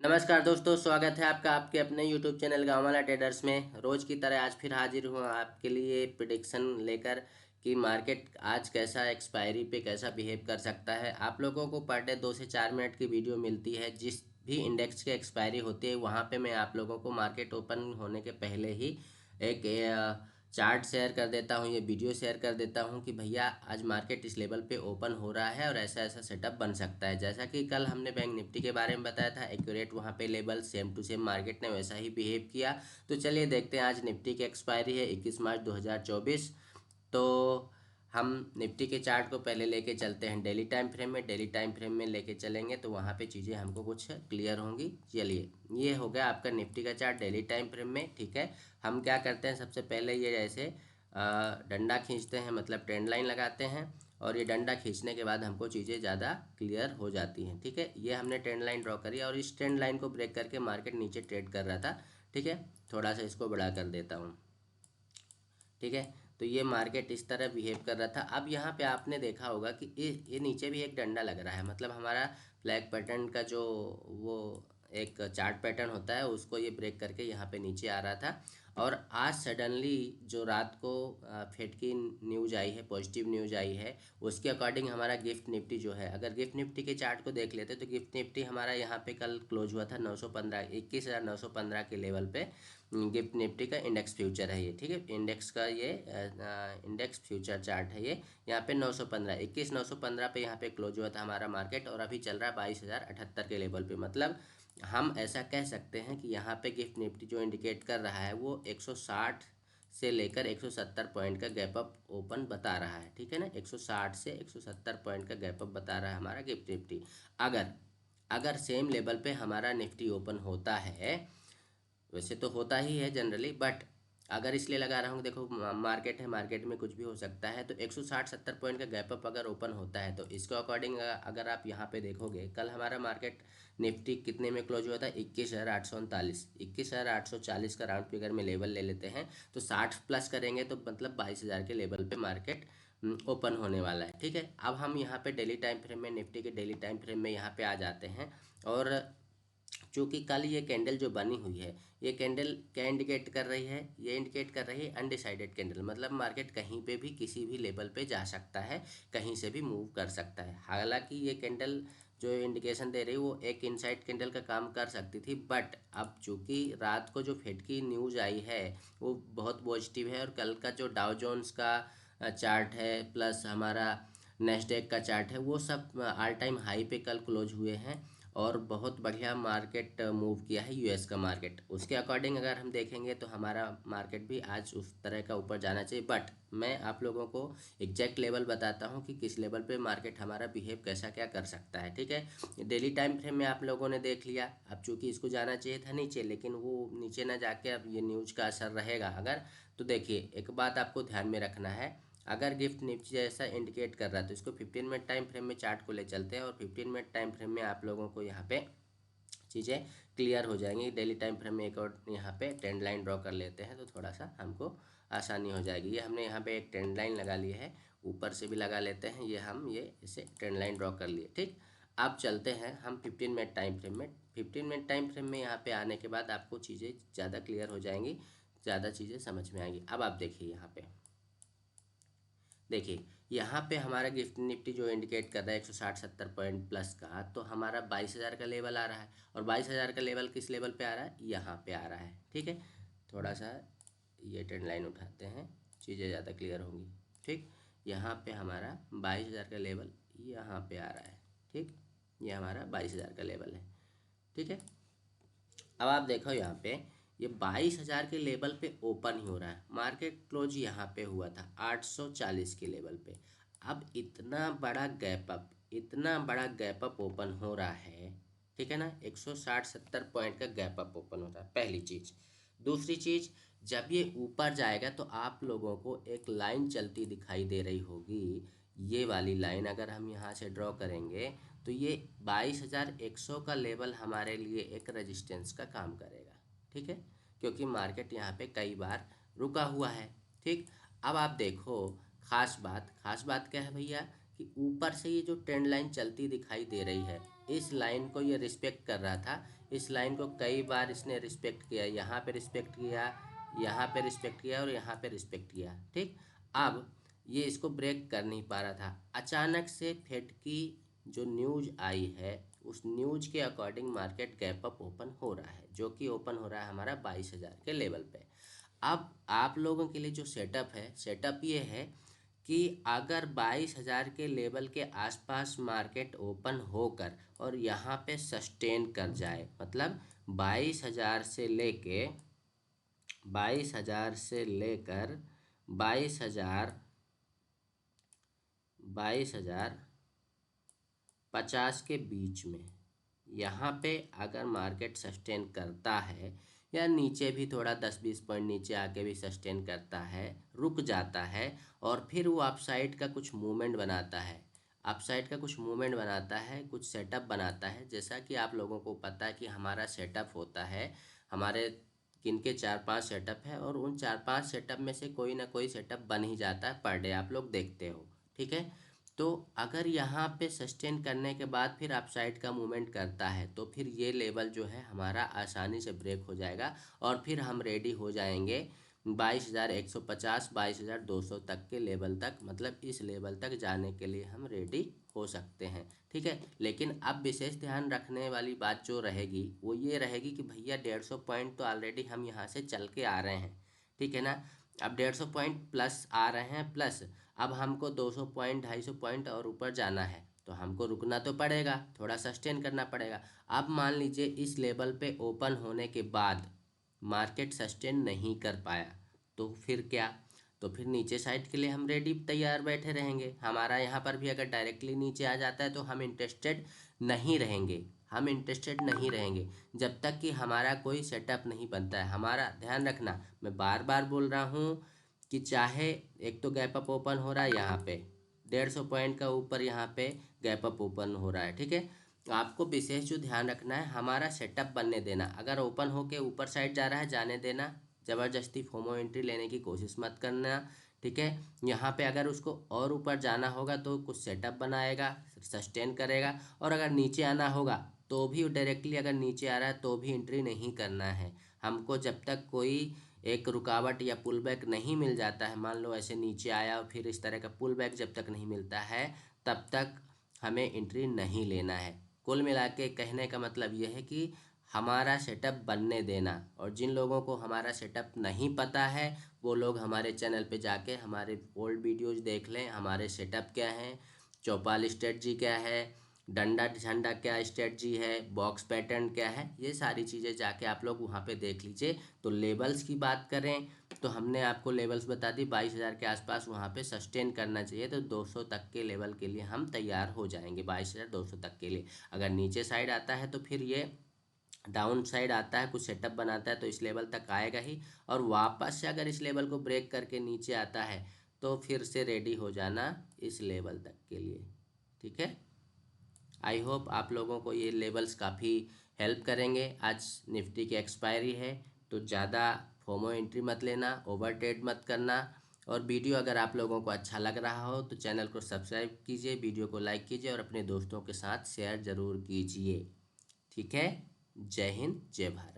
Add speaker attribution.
Speaker 1: नमस्कार दोस्तों, स्वागत है आपका आपके अपने YouTube चैनल गाँव वाला ट्रेडर्स में। रोज़ की तरह आज फिर हाजिर हूँ आपके लिए प्रिडिक्शन लेकर कि मार्केट आज कैसा एक्सपायरी पे कैसा बिहेव कर सकता है। आप लोगों को पर डे 2 से 4 मिनट की वीडियो मिलती है। जिस भी इंडेक्स की एक्सपायरी होती है वहाँ पे मैं आप लोगों को मार्केट ओपन होने के पहले ही एक चार्ट शेयर कर देता हूँ, ये वीडियो शेयर कर देता हूँ कि भैया आज मार्केट इस लेवल पे ओपन हो रहा है और ऐसा ऐसा सेटअप बन सकता है। जैसा कि कल हमने बैंक निफ्टी के बारे में बताया था, एक्यूरेट वहाँ पे level same to same market ने वैसा ही बिहेव किया। तो चलिए देखते हैं, आज निफ्टी की एक्सपायरी है 21 मार्च 2024। तो हम निफ्टी के चार्ट को पहले लेके चलते हैं डेली टाइम फ्रेम में। डेली टाइम फ्रेम में लेके चलेंगे तो वहाँ पे चीज़ें हमको कुछ क्लियर होंगी। चलिए, ये हो गया आपका निफ्टी का चार्ट डेली टाइम फ्रेम में। ठीक है, हम क्या करते हैं, सबसे पहले ये जैसे डंडा खींचते हैं, मतलब ट्रेंड लाइन लगाते हैं, और ये डंडा खींचने के बाद हमको चीज़ें ज़्यादा क्लियर हो जाती हैं। ठीक है, ये हमने ट्रेंड लाइन ड्रॉ करी और इस ट्रेंड लाइन को ब्रेक करके मार्केट नीचे ट्रेड कर रहा था। ठीक है, थोड़ा सा इसको बड़ा कर देता हूँ। ठीक है, तो ये मार्केट इस तरह बिहेव कर रहा था। अब यहाँ पे आपने देखा होगा कि ये नीचे भी एक डंडा लग रहा है, मतलब हमारा फ्लैग पैटर्न का जो वो एक चार्ट पैटर्न होता है उसको ये ब्रेक करके यहाँ पे नीचे आ रहा था। और आज सडनली जो रात को फेड की न्यूज आई है, पॉजिटिव न्यूज आई है, उसके अकॉर्डिंग हमारा गिफ्ट निफ्टी जो है, अगर गिफ्ट निफ्टी के चार्ट को देख लेते तो गिफ्ट निफ्टी हमारा यहाँ पे कल क्लोज हुआ था 915, 21,915 के लेवल पे। गिफ्ट निफ्टी का इंडेक्स फ्यूचर है ये। ठीक है, इंडेक्स का ये इंडेक्स फ्यूचर चार्ट है ये। यहाँ पे 915, 21,915 पे यहाँ पे क्लोज हुआ था हमारा मार्केट, और अभी चल रहा है 22,078 के लेवल पे। मतलब हम ऐसा कह सकते हैं कि यहाँ पे गिफ्ट निफ्टी जो इंडिकेट कर रहा है वो 160 से लेकर 170 पॉइंट का गैप अप ओपन बता रहा है। ठीक है ना, 160 से 170 पॉइंट का गैप अप बता रहा है हमारा गिफ्ट निफ्टी। अगर अगर सेम लेवल पे हमारा निफ्टी ओपन होता है, वैसे तो होता ही है जनरली, बट अगर इसलिए लगा रहा हूँ, देखो मार्केट है, मार्केट में कुछ भी हो सकता है। तो 160-70 पॉइंट का गैप अप अगर ओपन होता है तो इसके अकॉर्डिंग अगर आप यहाँ पे देखोगे, कल हमारा मार्केट निफ्टी कितने में क्लोज हुआ था, 21,839, 21,840 का राउंड फिगर में लेवल ले लेते हैं। तो 60 प्लस करेंगे तो मतलब 22,000 के लेवल पे मार्केट ओपन होने वाला है। ठीक है, अब हम यहाँ पे डेली टाइम फ्रेम में, निफ्टी के डेली टाइम फ्रेम में यहाँ पे आ जाते हैं। और चूँकि कल ये कैंडल जो बनी हुई है, ये कैंडल क्या इंडिकेट कर रही है, ये इंडिकेट कर रही है अनडिसाइडेड कैंडल। मतलब मार्केट कहीं पे भी किसी भी लेवल पे जा सकता है, कहीं से भी मूव कर सकता है। हालांकि ये कैंडल जो इंडिकेशन दे रही है वो एक इनसाइड कैंडल का काम कर सकती थी, बट अब चूँकि रात को जो फेड की न्यूज़ आई है वो बहुत पॉजिटिव है, और कल का जो डाउ जोन्स का चार्ट है प्लस हमारा नेस्डेक का चार्ट है, वो सब ऑल टाइम हाई पे कल क्लोज हुए हैं। और बहुत बढ़िया मार्केट मूव किया है यूएस का मार्केट। उसके अकॉर्डिंग अगर हम देखेंगे तो हमारा मार्केट भी आज उस तरह का ऊपर जाना चाहिए। बट मैं आप लोगों को एग्जैक्ट लेवल बताता हूँ कि किस लेवल पे मार्केट हमारा बिहेव कैसा क्या कर सकता है। ठीक है, डेली टाइम फ्रेम में आप लोगों ने देख लिया। अब चूंकि इसको जाना चाहिए था नीचे, लेकिन वो नीचे ना जाके अब ये न्यूज का असर रहेगा अगर, तो देखिए एक बात आपको ध्यान में रखना है। अगर गिफ्ट निफ्टी जैसा इंडिकेट कर रहा है तो इसको 15 मिनट टाइम फ्रेम में चार्ट को ले चलते हैं, और 15 मिनट टाइम फ्रेम में आप लोगों को यहाँ पे चीज़ें क्लियर हो जाएंगी। डेली टाइम फ्रेम में एक और यहाँ पे ट्रेंड लाइन ड्रॉ कर लेते हैं तो थोड़ा सा हमको आसानी हो जाएगी। ये हमने यहाँ पे एक ट्रेंड लाइन लगा ली है, ऊपर से भी लगा लेते हैं, ये हम ये इसे ट्रेंड लाइन ड्रॉ कर लिए। ठीक, अब चलते हैं हम 15 मिनट टाइम फ्रेम में। 15 मिनट टाइम फ्रेम में यहाँ पे आने के बाद आपको चीज़ें ज़्यादा क्लियर हो जाएंगी, ज़्यादा चीज़ें समझ में आएंगी। अब आप देखिए यहाँ पे, देखिए यहाँ पे हमारा गिफ्ट निफ्टी जो इंडिकेट कर रहा है 160-70 पॉइंट प्लस का, तो हमारा 22,000 का लेवल आ रहा है। और 22,000 का लेवल किस लेवल पे आ रहा है, यहाँ पे आ रहा है। ठीक है, थोड़ा सा ये ट्रेंड लाइन उठाते हैं, चीज़ें ज़्यादा क्लियर होंगी। ठीक, यहाँ पे हमारा 22,000 का लेवल यहाँ पे आ रहा है। ठीक, ये हमारा 22,000 का लेवल है। ठीक है, अब आप देखो यहाँ पे ये 22,000 के लेवल पे ओपन ही हो रहा है। मार्केट क्लोज यहाँ पे हुआ था 840 के लेवल पे। अब इतना बड़ा गैप अप, इतना बड़ा गैप अप ओपन हो रहा है। ठीक है ना, 160-70 पॉइंट का गैप अप ओपन होता है, पहली चीज़। दूसरी चीज़, जब ये ऊपर जाएगा तो आप लोगों को एक लाइन चलती दिखाई दे रही होगी। ये वाली लाइन अगर हम यहाँ से ड्रॉ करेंगे तो ये 22,100 का लेवल हमारे लिए एक रेजिस्टेंस का काम करेगा। ठीक है, क्योंकि मार्केट यहाँ पे कई बार रुका हुआ है। ठीक, अब आप देखो, खास बात क्या है भैया, कि ऊपर से ये जो ट्रेंड लाइन चलती दिखाई दे रही है, इस लाइन को ये रिस्पेक्ट कर रहा था, इस लाइन को कई बार इसने रिस्पेक्ट किया, यहाँ पे रिस्पेक्ट किया, यहाँ पे रिस्पेक्ट किया और यहाँ पे रिस्पेक्ट किया। ठीक, अब ये इसको ब्रेक कर नहीं पा रहा था। अचानक से फेड की जो न्यूज आई है उस न्यूज के according market gap up open हो रहा है, जो कि ओपन हो रहा है हमारा 22,000 के लेवल पे। अब आप लोगों के लिए जो सेटअप है, सेटअप ये है कि अगर 22,000 के लेवल के आसपास मार्केट ओपन होकर और यहाँ पे सस्टेन कर जाए, मतलब 22,000 से लेके 22,000 से लेकर 22,000 22,050 के बीच में यहाँ पे अगर मार्केट सस्टेन करता है या नीचे भी थोड़ा 10-20 पॉइंट नीचे आके भी सस्टेन करता है, रुक जाता है और फिर वो अपसाइड का कुछ मूवमेंट बनाता है, अपसाइड का कुछ मूवमेंट बनाता है, कुछ सेटअप बनाता है। जैसा कि आप लोगों को पता है कि हमारा सेटअप होता है, हमारे किनके 4-5 सेटअप है और उन 4-5 सेटअप में से कोई ना कोई सेटअप बन ही जाता है पर डे, आप लोग देखते हो। ठीक है, तो अगर यहाँ पे सस्टेन करने के बाद फिर अपसाइड का मूवमेंट करता है तो फिर ये लेवल जो है हमारा आसानी से ब्रेक हो जाएगा और फिर हम रेडी हो जाएंगे 22,150 22,200 तक के लेवल तक, मतलब इस लेवल तक जाने के लिए हम रेडी हो सकते हैं। ठीक है, लेकिन अब विशेष ध्यान रखने वाली बात जो रहेगी वो ये रहेगी कि भैया 150 पॉइंट तो ऑलरेडी हम यहाँ से चल के आ रहे हैं, ठीक है ना। अब 150 पॉइंट प्लस आ रहे हैं, प्लस अब हमको 200 पॉइंट 250 पॉइंट और ऊपर जाना है तो हमको रुकना तो पड़ेगा, थोड़ा सस्टेन करना पड़ेगा। अब मान लीजिए इस लेवल पे ओपन होने के बाद मार्केट सस्टेन नहीं कर पाया तो फिर क्या, तो फिर नीचे साइड के लिए हम रेडी तैयार बैठे रहेंगे। हमारा यहाँ पर भी अगर डायरेक्टली नीचे आ जाता है तो हम इंटरेस्टेड नहीं रहेंगे, हम इंटरेस्टेड नहीं रहेंगे जब तक कि हमारा कोई सेटअप नहीं बनता है। हमारा ध्यान रखना, मैं बार बार बोल रहा हूँ कि चाहे एक तो गैप अप ओपन हो रहा है यहाँ पे 150 पॉइंट का ऊपर, यहाँ पे गैप अप ओपन हो रहा है। ठीक है, आपको विशेष जो ध्यान रखना है हमारा सेटअप बनने देना। अगर ओपन होके ऊपर साइड जा रहा है जाने देना, ज़बरदस्ती फोमो एंट्री लेने की कोशिश मत करना। ठीक है, यहाँ पे अगर उसको और ऊपर जाना होगा तो कुछ सेटअप बनाएगा, सस्टेन करेगा, और अगर नीचे आना होगा तो भी डायरेक्टली अगर नीचे आ रहा है तो भी एंट्री नहीं करना है हमको। जब तक कोई एक रुकावट या पुल बैक नहीं मिल जाता है, मान लो ऐसे नीचे आया और फिर इस तरह का पुल बैक जब तक नहीं मिलता है तब तक हमें एंट्री नहीं लेना है। कुल मिला के कहने का मतलब यह है कि हमारा सेटअप बनने देना, और जिन लोगों को हमारा सेटअप नहीं पता है वो लोग हमारे चैनल पे जाके हमारे ओल्ड वीडियोज़ देख लें, हमारे सेटअप क्या हैं, चौपाल स्ट्रेटजी क्या है, डंडा झंडा क्या स्ट्रेटजी है, बॉक्स पैटर्न क्या है, ये सारी चीज़ें जाके आप लोग वहाँ पे देख लीजिए। तो लेवल्स की बात करें तो हमने आपको लेवल्स बता दी, 22,000 के आसपास वहाँ पे सस्टेन करना चाहिए, तो 200 तक के लेवल के लिए हम तैयार हो जाएंगे। 22,200 तक के लिए अगर नीचे साइड आता है तो फिर ये डाउन साइड आता है, कुछ सेटअप बनाता है तो इस लेवल तक आएगा ही, और वापस से अगर इस लेवल को ब्रेक करके नीचे आता है तो फिर से रेडी हो जाना इस लेवल तक के लिए। ठीक है, आई होप आप लोगों को ये लेवल्स काफ़ी हेल्प करेंगे। आज निफ्टी की एक्सपायरी है तो ज़्यादा फोमो एंट्री मत लेना, ओवर ट्रेड मत करना, और वीडियो अगर आप लोगों को अच्छा लग रहा हो तो चैनल को सब्सक्राइब कीजिए, वीडियो को लाइक कीजिए और अपने दोस्तों के साथ शेयर ज़रूर कीजिए। ठीक है, जय हिंद जय भारत।